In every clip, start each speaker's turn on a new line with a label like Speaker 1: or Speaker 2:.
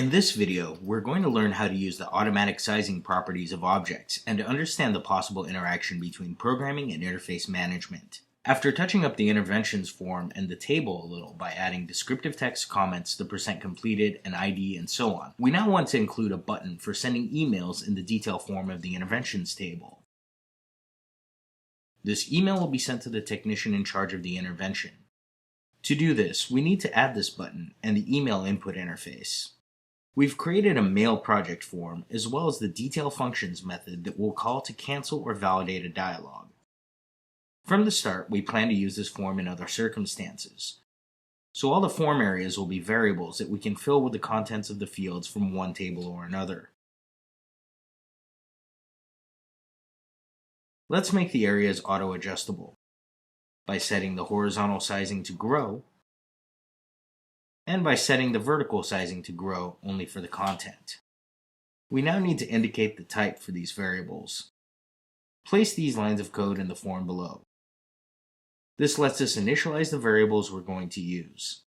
Speaker 1: In this video, we're going to learn how to use the automatic sizing properties of objects and to understand the possible interaction between programming and interface management. After touching up the interventions form and the table a little by adding descriptive text, comments, the percent completed, an ID, and so on, we now want to include a button for sending emails in the detail form of the interventions table. This email will be sent to the technician in charge of the intervention. To do this, we need to add this button and the email input interface. We've created a mail project form as well as the detail functions method that will call to cancel or validate a dialog. From the start, we plan to use this form in other circumstances. So all the form areas will be variables that we can fill with the contents of the fields from one table or another. Let's make the areas auto-adjustable by setting the horizontal sizing to grow and by setting the vertical sizing to grow only for the content. We now need to indicate the type for these variables. Place these lines of code in the form below. This lets us initialize the variables we're going to use.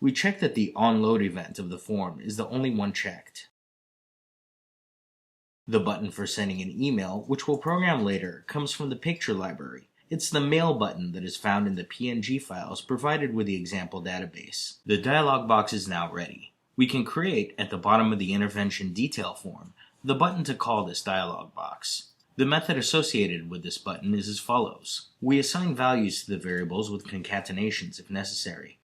Speaker 1: We check that the onload event of the form is the only one checked. The button for sending an email, which we'll program later, comes from the picture library. It's the mail button that is found in the PNG files provided with the example database. The dialog box is now ready. We can create, at the bottom of the intervention detail form, the button to call this dialog box. The method associated with this button is as follows. We assign values to the variables with concatenations if necessary.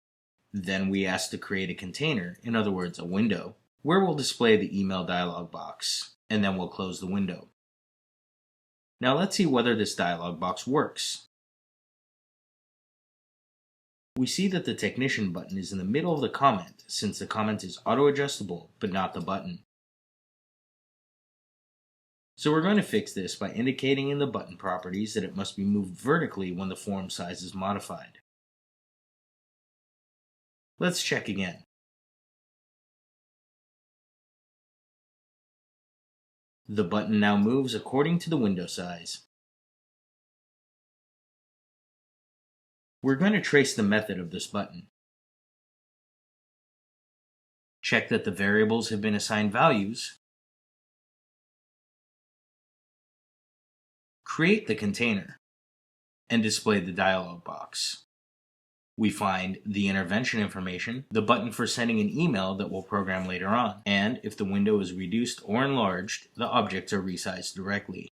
Speaker 1: Then we ask to create a container, in other words a window, where we'll display the email dialog box, and then we'll close the window. Now let's see whether this dialog box works. We see that the technician button is in the middle of the comment since the comment is auto-adjustable but not the button. So we're going to fix this by indicating in the button properties that it must be moved vertically when the form size is modified. Let's check again. The button now moves according to the window size. We're going to trace the method of this button. Check that the variables have been assigned values. Create the container and display the dialog box. We find the intervention information, the button for sending an email that we'll program later on, and if the window is reduced or enlarged, the objects are resized directly.